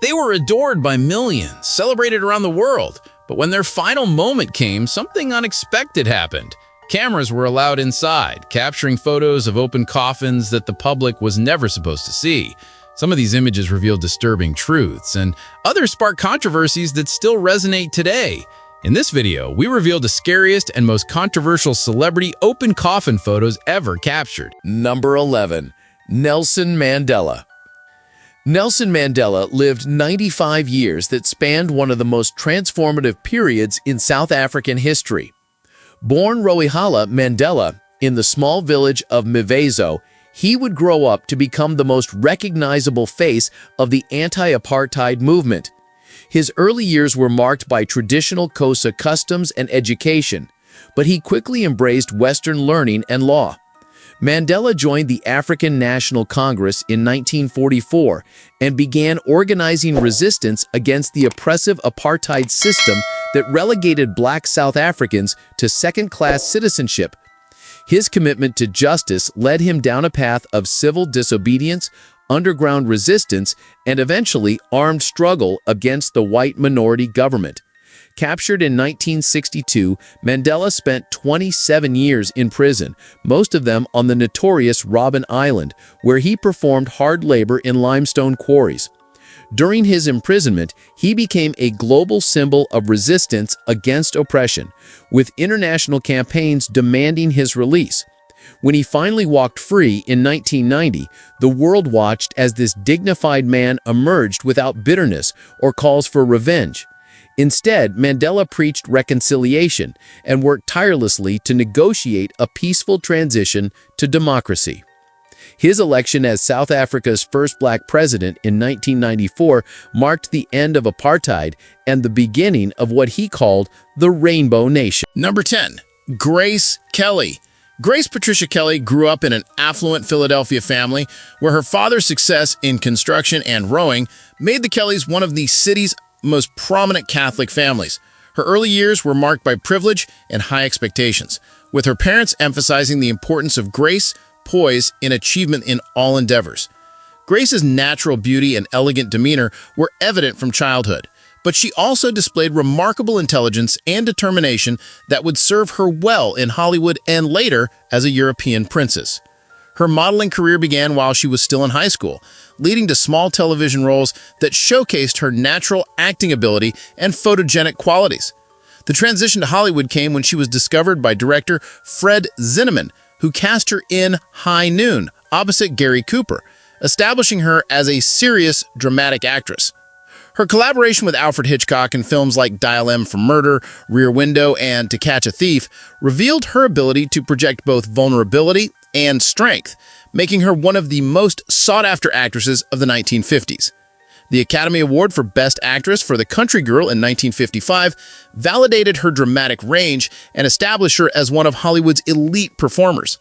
They were adored by millions, celebrated around the world. But when their final moment came, something unexpected happened. Cameras were allowed inside, capturing photos of open coffins that the public was never supposed to see. Some of these images revealed disturbing truths, and others sparked controversies that still resonate today. In this video, we reveal the scariest and most controversial celebrity open coffin photos ever captured. Number 11. Nelson Mandela. Nelson Mandela lived 95 years that spanned one of the most transformative periods in South African history. Born Rolihlahla Mandela in the small village of Mvezo, he would grow up to become the most recognizable face of the anti-apartheid movement. His early years were marked by traditional Xhosa customs and education, but he quickly embraced Western learning and law. Mandela joined the African National Congress in 1944 and began organizing resistance against the oppressive apartheid system that relegated black South Africans to second-class citizenship. His commitment to justice led him down a path of civil disobedience, underground resistance, and eventually armed struggle against the white minority government. Captured in 1962, Mandela spent 27 years in prison, most of them on the notorious Robben Island, where he performed hard labor in limestone quarries. During his imprisonment, he became a global symbol of resistance against oppression, with international campaigns demanding his release. When he finally walked free in 1990, the world watched as this dignified man emerged without bitterness or calls for revenge. Instead, Mandela preached reconciliation and worked tirelessly to negotiate a peaceful transition to democracy. His election as South Africa's first black president in 1994 marked the end of apartheid and the beginning of what he called the Rainbow Nation. Number 10. Grace Kelly. Grace Patricia Kelly grew up in an affluent Philadelphia family where her father's success in construction and rowing made the Kellys one of the city's most prominent Catholic families. Her early years were marked by privilege and high expectations, with her parents emphasizing the importance of grace, poise, and achievement in all endeavors. Grace's natural beauty and elegant demeanor were evident from childhood, but she also displayed remarkable intelligence and determination that would serve her well in Hollywood and later as a European princess. Her modeling career began while she was still in high school, leading to small television roles that showcased her natural acting ability and photogenic qualities. The transition to Hollywood came when she was discovered by director Fred Zinnemann, who cast her in High Noon, opposite Gary Cooper, establishing her as a serious, dramatic actress. Her collaboration with Alfred Hitchcock in films like Dial M for Murder, Rear Window, and To Catch a Thief revealed her ability to project both vulnerability and strength, making her one of the most sought-after actresses of the 1950s. The Academy Award for Best Actress for The Country Girl in 1955 validated her dramatic range and established her as one of Hollywood's elite performers.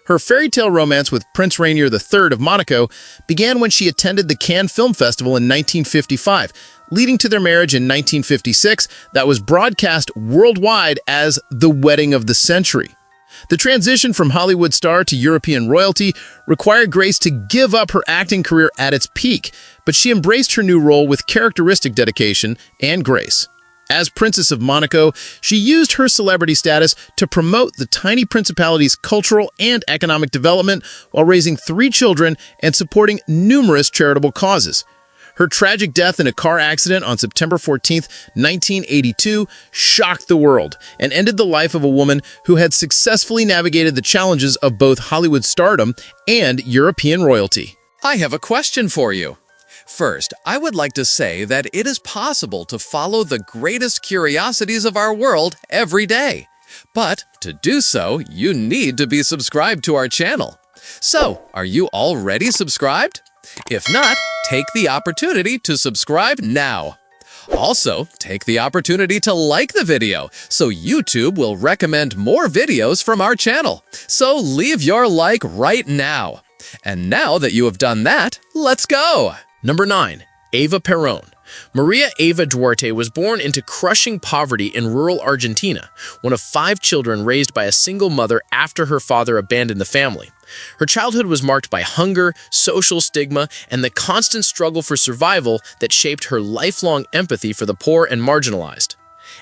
Her fairy tale romance with Prince Rainier III of Monaco began when she attended the Cannes Film Festival in 1955, leading to their marriage in 1956 that was broadcast worldwide as the wedding of the century. The transition from Hollywood star to European royalty required Grace to give up her acting career at its peak, but she embraced her new role with characteristic dedication and grace. As Princess of Monaco, she used her celebrity status to promote the tiny principality's cultural and economic development while raising 3 children and supporting numerous charitable causes. Her tragic death in a car accident on September 14, 1982, shocked the world and ended the life of a woman who had successfully navigated the challenges of both Hollywood stardom and European royalty. I have a question for you. First, I would like to say that it is possible to follow the greatest curiosities of our world every day. But to do so, you need to be subscribed to our channel. So, are you already subscribed? If not, take the opportunity to subscribe now. Also, take the opportunity to like the video so YouTube will recommend more videos from our channel. So leave your like right now. And now that you have done that, let's go! Number 9. Eva Perón. Maria Eva Duarte was born into crushing poverty in rural Argentina, one of 5 children raised by a single mother after her father abandoned the family. Her childhood was marked by hunger, social stigma, and the constant struggle for survival that shaped her lifelong empathy for the poor and marginalized.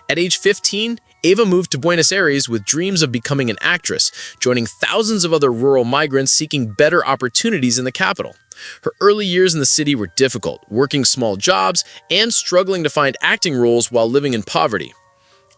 At age 15, Ava moved to Buenos Aires with dreams of becoming an actress, joining thousands of other rural migrants seeking better opportunities in the capital. Her early years in the city were difficult, working small jobs and struggling to find acting roles while living in poverty.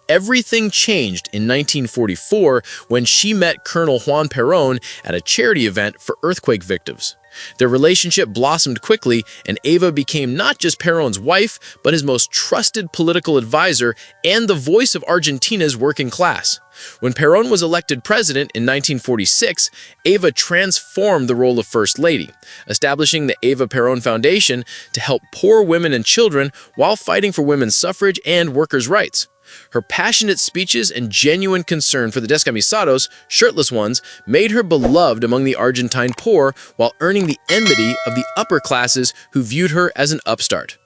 Everything changed in 1944 when she met Colonel Juan Perón at a charity event for earthquake victims. Their relationship blossomed quickly, and Ava became not just Perón's wife, but his most trusted political advisor and the voice of Argentina's working class. When Perón was elected president in 1946, Ava transformed the role of First Lady, establishing the Ava Perón Foundation to help poor women and children while fighting for women's suffrage and workers' rights. Her passionate speeches and genuine concern for the descamisados, shirtless ones, made her beloved among the Argentine poor while earning the enmity of the upper classes who viewed her as an upstart.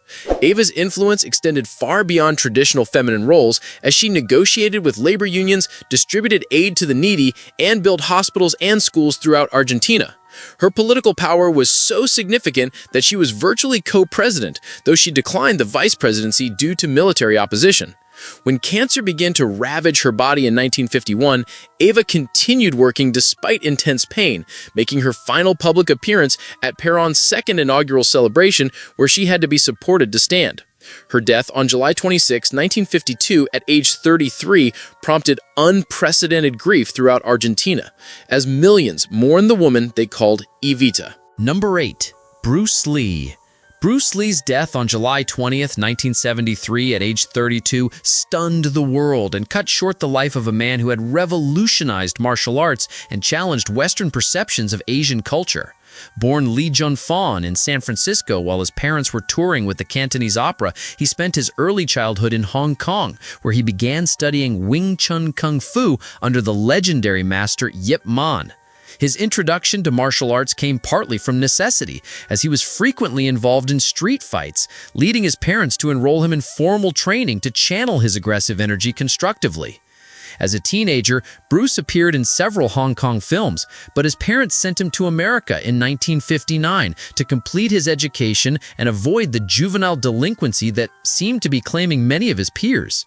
Ava's influence extended far beyond traditional feminine roles as she negotiated with labor unions, distributed aid to the needy, and built hospitals and schools throughout Argentina. Her political power was so significant that she was virtually co-president, though she declined the vice presidency due to military opposition. When cancer began to ravage her body in 1951, Ava continued working despite intense pain, making her final public appearance at Perón's second inaugural celebration, where she had to be supported to stand. Her death on July 26, 1952, at age 33, prompted unprecedented grief throughout Argentina, as millions mourned the woman they called Evita. Number 8. Bruce Lee. Bruce Lee's death on July 20th, 1973, at age 32, stunned the world and cut short the life of a man who had revolutionized martial arts and challenged Western perceptions of Asian culture. Born Lee Jun-fawn in San Francisco while his parents were touring with the Cantonese Opera, he spent his early childhood in Hong Kong, where he began studying Wing Chun Kung Fu under the legendary master Yip Man. His introduction to martial arts came partly from necessity, as he was frequently involved in street fights, leading his parents to enroll him in formal training to channel his aggressive energy constructively. As a teenager, Bruce appeared in several Hong Kong films, but his parents sent him to America in 1959 to complete his education and avoid the juvenile delinquency that seemed to be claiming many of his peers.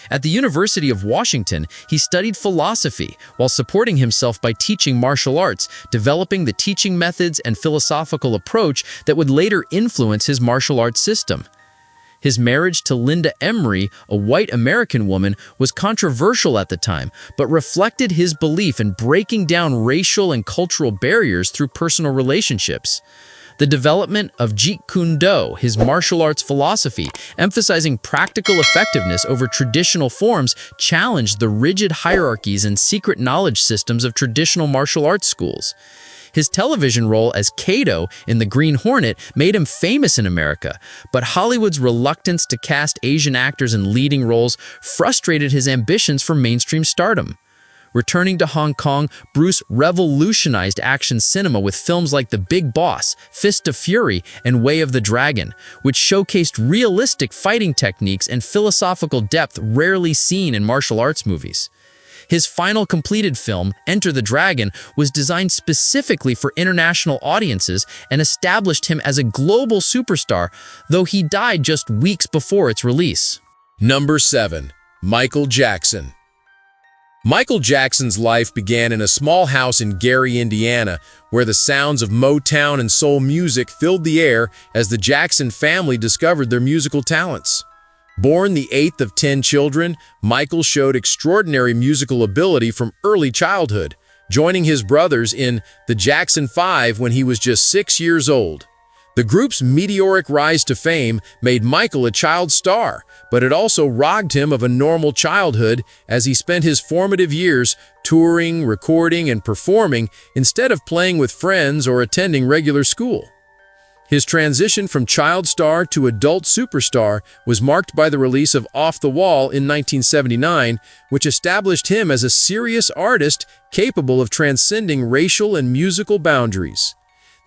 At the University of Washington, he studied philosophy while supporting himself by teaching martial arts, developing the teaching methods and philosophical approach that would later influence his martial arts system. His marriage to Linda Emery, a white American woman, was controversial at the time, but reflected his belief in breaking down racial and cultural barriers through personal relationships. The development of Jeet Kune Do, his martial arts philosophy, emphasizing practical effectiveness over traditional forms, challenged the rigid hierarchies and secret knowledge systems of traditional martial arts schools. His television role as Kato in The Green Hornet made him famous in America, but Hollywood's reluctance to cast Asian actors in leading roles frustrated his ambitions for mainstream stardom. Returning to Hong Kong, Bruce revolutionized action cinema with films like The Big Boss, Fist of Fury, and Way of the Dragon, which showcased realistic fighting techniques and philosophical depth rarely seen in martial arts movies. His final completed film, Enter the Dragon, was designed specifically for international audiences and established him as a global superstar, though he died just weeks before its release. Number 7. Michael Jackson. Michael Jackson's life began in a small house in Gary, Indiana, where the sounds of Motown and soul music filled the air as the Jackson family discovered their musical talents. Born the 8th of 10 children, Michael showed extraordinary musical ability from early childhood, joining his brothers in the Jackson 5 when he was just 6 years old. The group's meteoric rise to fame made Michael a child star, but it also robbed him of a normal childhood as he spent his formative years touring, recording, and performing instead of playing with friends or attending regular school. His transition from child star to adult superstar was marked by the release of Off the Wall in 1979, which established him as a serious artist capable of transcending racial and musical boundaries.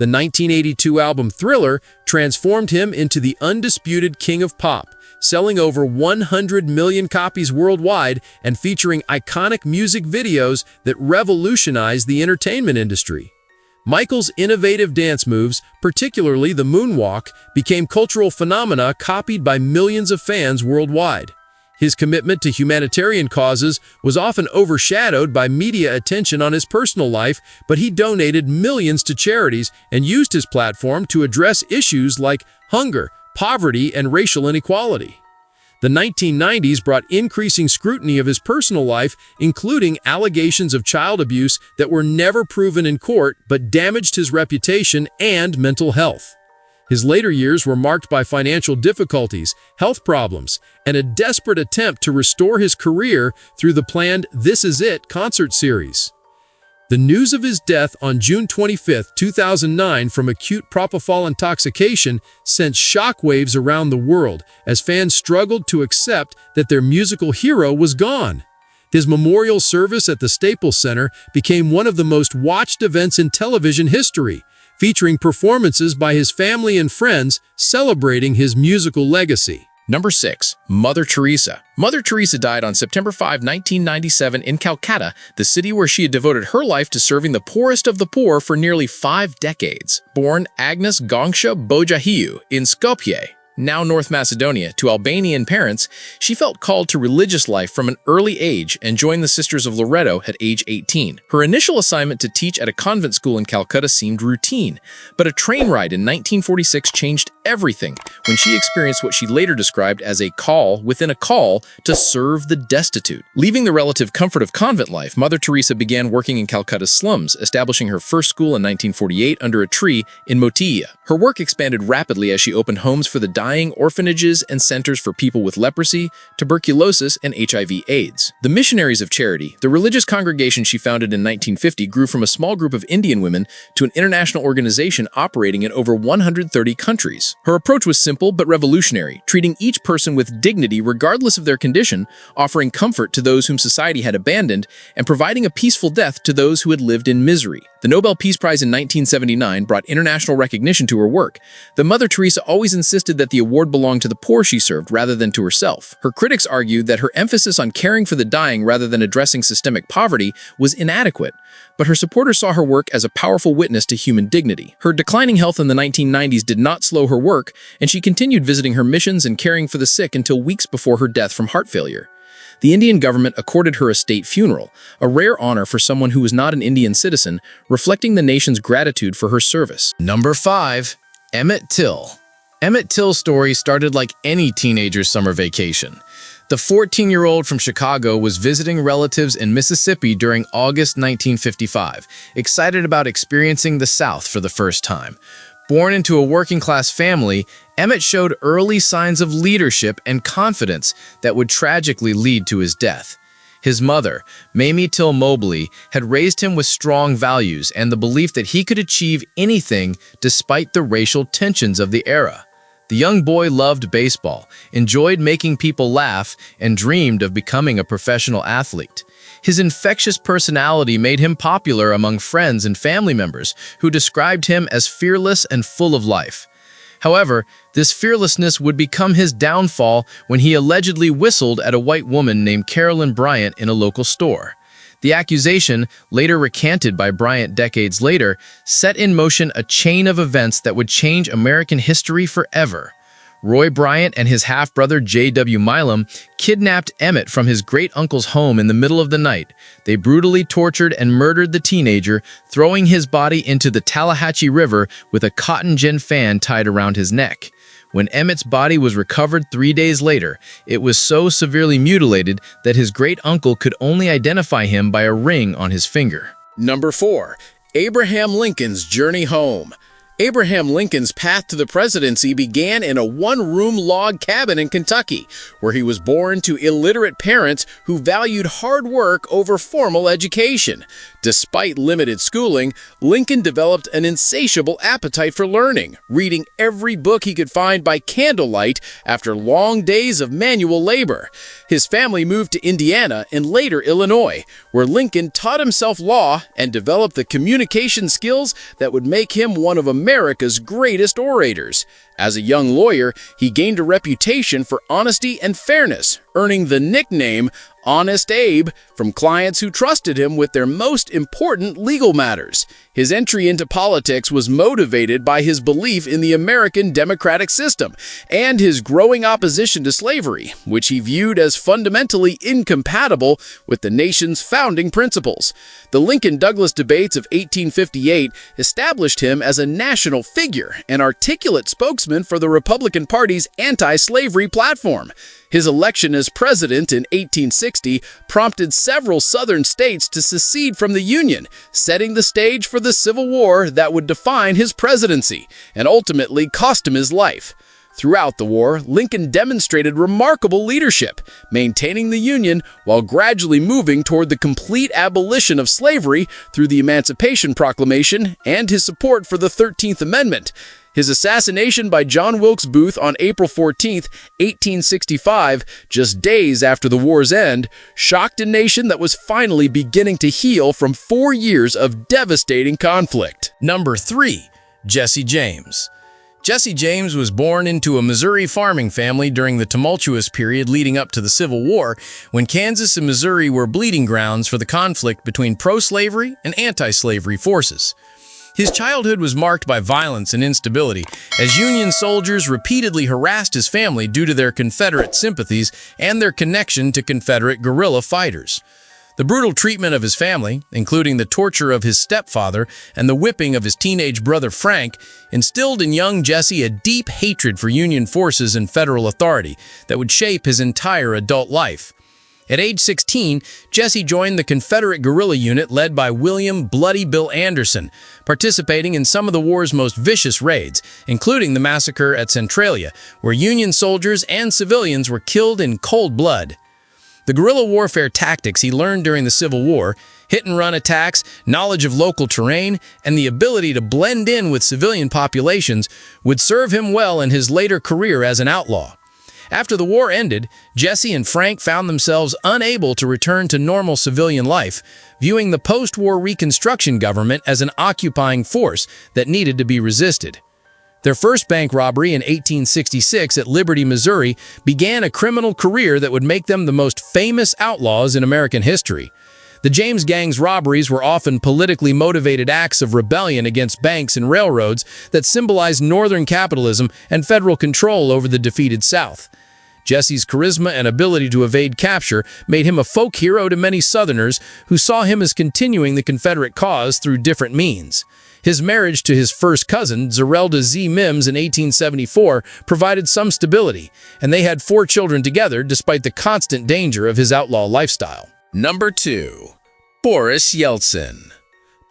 The 1982 album Thriller transformed him into the undisputed king of pop, selling over 100 million copies worldwide and featuring iconic music videos that revolutionized the entertainment industry. Michael's innovative dance moves, particularly the moonwalk, became cultural phenomena copied by millions of fans worldwide. His commitment to humanitarian causes was often overshadowed by media attention on his personal life, but he donated millions to charities and used his platform to address issues like hunger, poverty, and racial inequality. The 1990s brought increasing scrutiny of his personal life, including allegations of child abuse that were never proven in court but damaged his reputation and mental health. His later years were marked by financial difficulties, health problems, and a desperate attempt to restore his career through the planned This Is It concert series. The news of his death on June 25, 2009 from acute propofol intoxication sent shockwaves around the world as fans struggled to accept that their musical hero was gone. His memorial service at the Staples Center became one of the most watched events in television history, featuring performances by his family and friends celebrating his musical legacy. Number 6. Mother Teresa. Mother Teresa died on September 5, 1997 in Calcutta, the city where she had devoted her life to serving the poorest of the poor for nearly 5 decades. Born Agnes Gongsha Bojahiu in Skopje, now North Macedonia, to Albanian parents, she felt called to religious life from an early age and joined the Sisters of Loreto at age 18. Her initial assignment to teach at a convent school in Calcutta seemed routine, but a train ride in 1946 changed everything when she experienced what she later described as a call within a call to serve the destitute. Leaving the relative comfort of convent life, Mother Teresa began working in Calcutta's slums, establishing her first school in 1948 under a tree in Motilla. Her work expanded rapidly as she opened homes for the dying, orphanages, and centers for people with leprosy, tuberculosis, and HIV/AIDS. The Missionaries of Charity, the religious congregation she founded in 1950, grew from a small group of Indian women to an international organization operating in over 130 countries. Her approach was simple but revolutionary, treating each person with dignity regardless of their condition, offering comfort to those whom society had abandoned, and providing a peaceful death to those who had lived in misery. The Nobel Peace Prize in 1979 brought international recognition to her work. But Mother Teresa always insisted that the award belonged to the poor she served rather than to herself. Her critics argued that her emphasis on caring for the dying rather than addressing systemic poverty was inadequate, but her supporters saw her work as a powerful witness to human dignity. Her declining health in the 1990s did not slow her work, and she continued visiting her missions and caring for the sick until weeks before her death from heart failure. The Indian government accorded her a state funeral, a rare honor for someone who was not an Indian citizen, reflecting the nation's gratitude for her service. Number 5. Emmett Till. Emmett Till's story started like any teenager's summer vacation. The 14-year-old from Chicago was visiting relatives in Mississippi during August 1955, excited about experiencing the South for the first time. Born into a working-class family, Emmett showed early signs of leadership and confidence that would tragically lead to his death. His mother, Mamie Till Mobley, had raised him with strong values and the belief that he could achieve anything despite the racial tensions of the era. The young boy loved baseball, enjoyed making people laugh, and dreamed of becoming a professional athlete. His infectious personality made him popular among friends and family members who described him as fearless and full of life. However, this fearlessness would become his downfall when he allegedly whistled at a white woman named Carolyn Bryant in a local store. The accusation, later recanted by Bryant decades later, set in motion a chain of events that would change American history forever. Roy Bryant and his half-brother J.W. Milam kidnapped Emmett from his great-uncle's home in the middle of the night. They brutally tortured and murdered the teenager, throwing his body into the Tallahatchie River with a cotton gin fan tied around his neck. When Emmett's body was recovered 3 days later, it was so severely mutilated that his great-uncle could only identify him by a ring on his finger. Number 4. Abraham Lincoln's journey home. Abraham Lincoln's path to the presidency began in a one-room log cabin in Kentucky, where he was born to illiterate parents who valued hard work over formal education. Despite limited schooling, Lincoln developed an insatiable appetite for learning, reading every book he could find by candlelight after long days of manual labor. His family moved to Indiana and later Illinois, where Lincoln taught himself law and developed the communication skills that would make him one of America's greatest orators. As a young lawyer, he gained a reputation for honesty and fairness, earning the nickname Honest Abe from clients who trusted him with their most important legal matters. His entry into politics was motivated by his belief in the American democratic system and his growing opposition to slavery, which he viewed as fundamentally incompatible with the nation's founding principles. The Lincoln-Douglas debates of 1858 established him as a national figure and articulate spokesman for the Republican Party's anti-slavery platform. His election as president in 1860 prompted several Southern states to secede from the Union, setting the stage for the Civil War that would define his presidency and ultimately cost him his life. Throughout the war, Lincoln demonstrated remarkable leadership, maintaining the Union while gradually moving toward the complete abolition of slavery through the Emancipation Proclamation and his support for the 13th Amendment. His assassination by John Wilkes Booth on April 14, 1865, just days after the war's end, shocked a nation that was finally beginning to heal from 4 years of devastating conflict. Number 3. Jesse James. Jesse James was born into a Missouri farming family during the tumultuous period leading up to the Civil War, when Kansas and Missouri were bleeding grounds for the conflict between pro-slavery and anti-slavery forces. His childhood was marked by violence and instability, as Union soldiers repeatedly harassed his family due to their Confederate sympathies and their connection to Confederate guerrilla fighters. The brutal treatment of his family, including the torture of his stepfather and the whipping of his teenage brother Frank, instilled in young Jesse a deep hatred for Union forces and federal authority that would shape his entire adult life. At age 16, Jesse joined the Confederate guerrilla unit led by William "Bloody Bill" Anderson, participating in some of the war's most vicious raids, including the massacre at Centralia, where Union soldiers and civilians were killed in cold blood. The guerrilla warfare tactics he learned during the Civil War, hit-and-run attacks, knowledge of local terrain, and the ability to blend in with civilian populations would serve him well in his later career as an outlaw. After the war ended, Jesse and Frank found themselves unable to return to normal civilian life, viewing the post-war Reconstruction government as an occupying force that needed to be resisted. Their first bank robbery in 1866 at Liberty, Missouri, began a criminal career that would make them the most famous outlaws in American history. The James Gang's robberies were often politically motivated acts of rebellion against banks and railroads that symbolized Northern capitalism and federal control over the defeated South. Jesse's charisma and ability to evade capture made him a folk hero to many Southerners who saw him as continuing the Confederate cause through different means. His marriage to his first cousin, Zerelda Z. Mims, in 1874 provided some stability, and they had 4 children together despite the constant danger of his outlaw lifestyle. Number 2. Boris Yeltsin.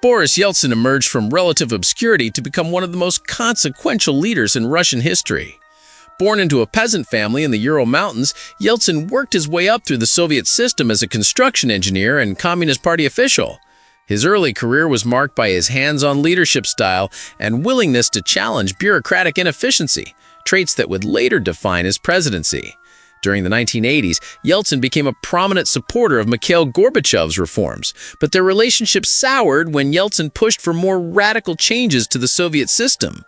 Boris Yeltsin emerged from relative obscurity to become one of the most consequential leaders in Russian history. Born into a peasant family in the Ural Mountains, Yeltsin worked his way up through the Soviet system as a construction engineer and Communist Party official. His early career was marked by his hands-on leadership style and willingness to challenge bureaucratic inefficiency, traits that would later define his presidency. During the 1980s, Yeltsin became a prominent supporter of Mikhail Gorbachev's reforms, but their relationship soured when Yeltsin pushed for more radical changes to the Soviet system.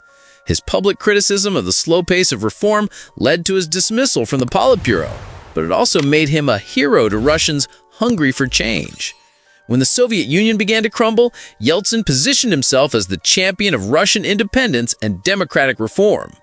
His public criticism of the slow pace of reform led to his dismissal from the Politburo, but it also made him a hero to Russians hungry for change. When the Soviet Union began to crumble, Yeltsin positioned himself as the champion of Russian independence and democratic reform.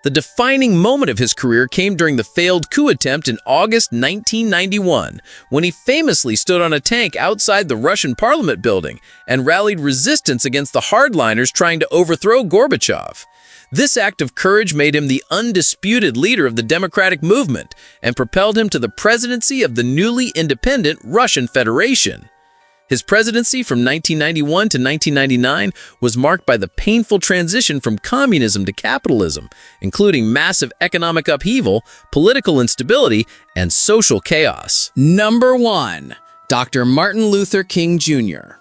The defining moment of his career came during the failed coup attempt in August 1991, when he famously stood on a tank outside the Russian parliament building and rallied resistance against the hardliners trying to overthrow Gorbachev. This act of courage made him the undisputed leader of the democratic movement and propelled him to the presidency of the newly independent Russian Federation. His presidency from 1991 to 1999 was marked by the painful transition from communism to capitalism, including massive economic upheaval, political instability, and social chaos. Number 1. Dr. Martin Luther King Jr.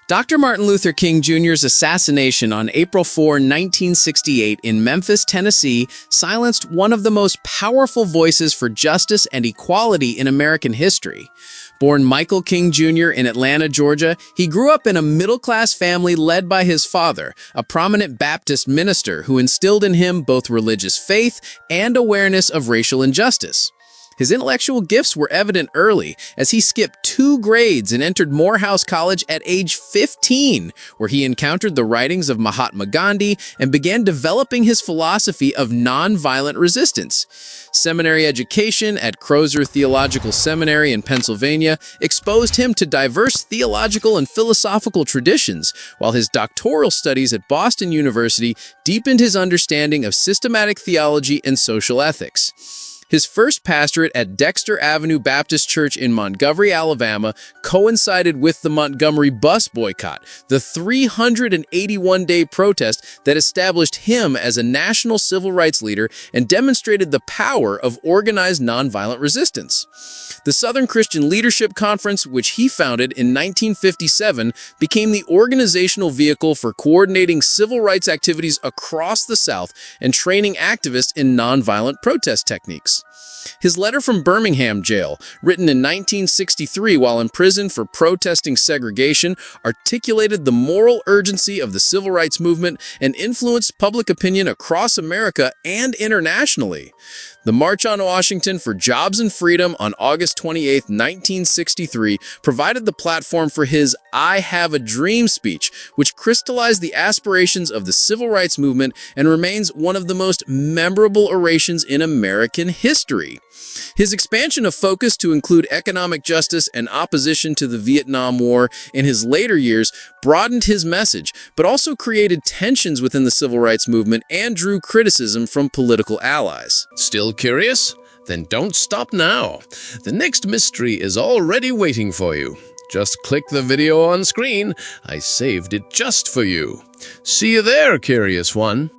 Dr. Martin Luther King Jr.'s assassination on April 4, 1968 in Memphis, Tennessee, silenced one of the most powerful voices for justice and equality in American history. Born Michael King Jr. in Atlanta, Georgia, he grew up in a middle-class family led by his father, a prominent Baptist minister who instilled in him both religious faith and awareness of racial injustice. His intellectual gifts were evident early, as he skipped 2 grades and entered Morehouse College at age 15, where he encountered the writings of Mahatma Gandhi and began developing his philosophy of nonviolent resistance. Seminary education at Crozer Theological Seminary in Pennsylvania exposed him to diverse theological and philosophical traditions, while his doctoral studies at Boston University deepened his understanding of systematic theology and social ethics. His first pastorate at Dexter Avenue Baptist Church in Montgomery, Alabama, coincided with the Montgomery bus boycott, the 381-day protest that established him as a national civil rights leader and demonstrated the power of organized nonviolent resistance. The Southern Christian Leadership Conference, which he founded in 1957, became the organizational vehicle for coordinating civil rights activities across the South and training activists in nonviolent protest techniques. His letter from Birmingham jail, written in 1963 while in prison for protesting segregation, articulated the moral urgency of the civil rights movement and influenced public opinion across America and internationally. The March on Washington for Jobs and Freedom on August 28, 1963, provided the platform for his "I Have a Dream" speech, which crystallized the aspirations of the civil rights movement and remains one of the most memorable orations in American history. His expansion of focus to include economic justice and opposition to the Vietnam War in his later years broadened his message, but also created tensions within the civil rights movement and drew criticism from political allies. Still curious? Then don't stop now. The next mystery is already waiting for you. Just click the video on screen. I saved it just for you. See you there, curious one.